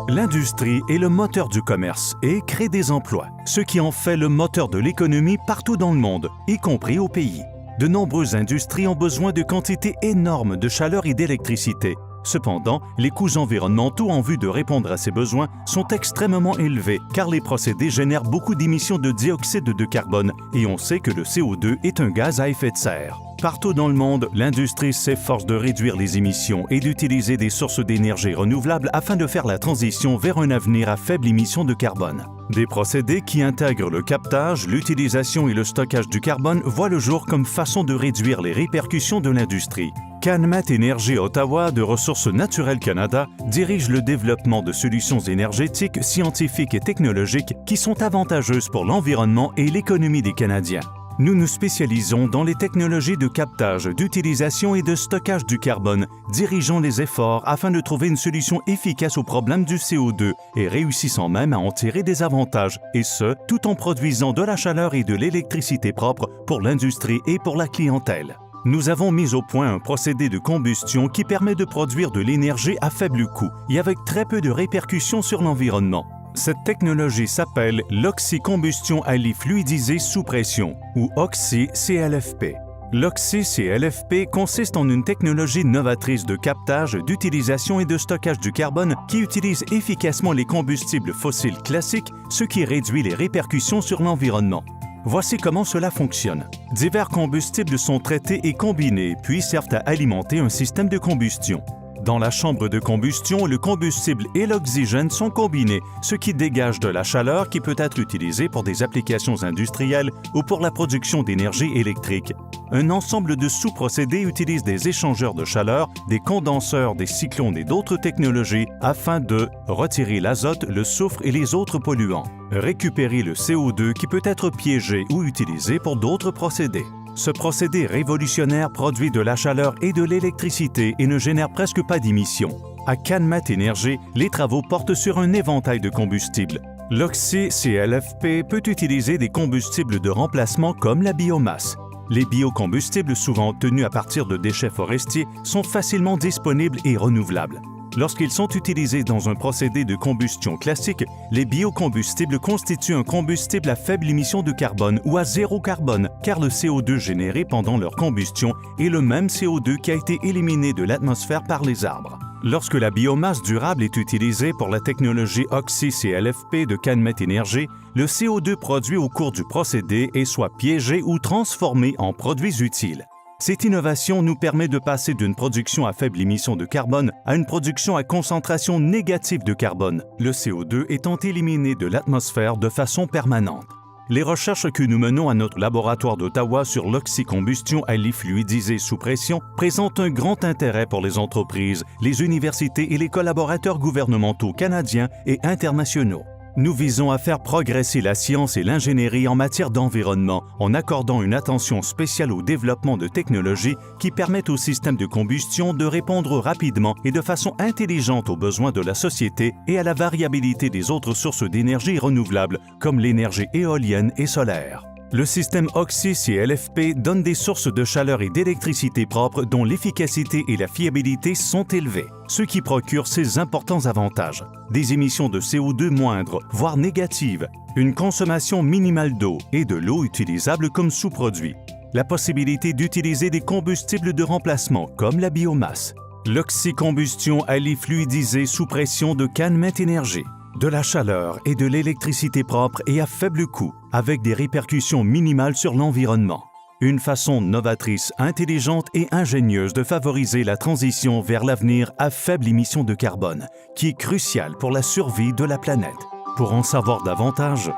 L'industrie est le moteur du commerce et crée des emplois, ce qui en fait le moteur de l'économie partout dans le monde, y compris au pays. De nombreuses industries ont besoin de quantités énormes de chaleur et d'électricité. Cependant, les coûts environnementaux en vue de répondre à ces besoins sont extrêmement élevés car les procédés génèrent beaucoup d'émissions de dioxyde de carbone et on sait que le CO2 est un gaz à effet de serre. Partout dans le monde, l'industrie s'efforce de réduire les émissions et d'utiliser des sources d'énergie renouvelables afin de faire la transition vers un avenir à faible émission de carbone. Des procédés qui intègrent le captage, l'utilisation et le stockage du carbone voient le jour comme façon de réduire les répercussions de l'industrie. CanMet Énergie Ottawa de Ressources naturelles Canada dirige le développement de solutions énergétiques, scientifiques et technologiques qui sont avantageuses pour l'environnement et l'économie des Canadiens. Nous nous spécialisons dans les technologies de captage, d'utilisation et de stockage du carbone, dirigeons les efforts afin de trouver une solution efficace au problème du CO2 et réussissant même à en tirer des avantages, et ce, tout en produisant de la chaleur et de l'électricité propre pour l'industrie et pour la clientèle. Nous avons mis au point un procédé de combustion qui permet de produire de l'énergie à faible coût et avec très peu de répercussions sur l'environnement. Cette technologie s'appelle l'oxycombustion allie fluidisée sous pression, ou Oxy-CLFP. L'Oxy-CLFP consiste en une technologie novatrice de captage, d'utilisation et de stockage du carbone qui utilise efficacement les combustibles fossiles classiques, ce qui réduit les répercussions sur l'environnement. Voici comment cela fonctionne. Divers combustibles sont traités et combinés, puis servent à alimenter un système de combustion. Dans la chambre de combustion, le combustible et l'oxygène sont combinés, ce qui dégage de la chaleur qui peut être utilisée pour des applications industrielles ou pour la production d'énergie électrique. Un ensemble de sous-procédés utilise des échangeurs de chaleur, des condenseurs, des cyclones et d'autres technologies afin de retirer l'azote, le soufre et les autres polluants, récupérer le CO2 qui peut être piégé ou utilisé pour d'autres procédés. Ce procédé révolutionnaire produit de la chaleur et de l'électricité et ne génère presque pas d'émissions. À CanMet Énergie, les travaux portent sur un éventail de combustibles. L'Oxy-CLFP peut utiliser des combustibles de remplacement comme la biomasse. Les biocombustibles, souvent obtenus à partir de déchets forestiers, sont facilement disponibles et renouvelables. Lorsqu'ils sont utilisés dans un procédé de combustion classique, les biocombustibles constituent un combustible à faible émission de carbone ou à zéro carbone, car le CO2 généré pendant leur combustion est le même CO2 qui a été éliminé de l'atmosphère par les arbres. Lorsque la biomasse durable est utilisée pour la technologie Oxy-CLFP de CanMet Énergie, le CO2 produit au cours du procédé est soit piégé ou transformé en produits utiles. Cette innovation nous permet de passer d'une production à faible émission de carbone à une production à concentration négative de carbone, le CO2 étant éliminé de l'atmosphère de façon permanente. Les recherches que nous menons à notre laboratoire d'Ottawa sur l'oxycombustion allie fluidisée sous pression présentent un grand intérêt pour les entreprises, les universités et les collaborateurs gouvernementaux canadiens et internationaux. Nous visons à faire progresser la science et l'ingénierie en matière d'environnement en accordant une attention spéciale au développement de technologies qui permettent au système de combustion de répondre rapidement et de façon intelligente aux besoins de la société et à la variabilité des autres sources d'énergie renouvelables comme l'énergie éolienne et solaire. Le système Oxy-CLFP donne des sources de chaleur et d'électricité propres dont l'efficacité et la fiabilité sont élevées, ce qui procure ces importants avantages. Des émissions de CO2 moindres, voire négatives, une consommation minimale d'eau et de l'eau utilisable comme sous-produit, la possibilité d'utiliser des combustibles de remplacement comme la biomasse, l'oxycombustion allie fluidisée sous pression de CanMet Énergie, de la chaleur et de l'électricité propre et à faible coût, avec des répercussions minimales sur l'environnement. Une façon novatrice, intelligente et ingénieuse de favoriser la transition vers l'avenir à faible émission de carbone, qui est cruciale pour la survie de la planète. Pour en savoir davantage,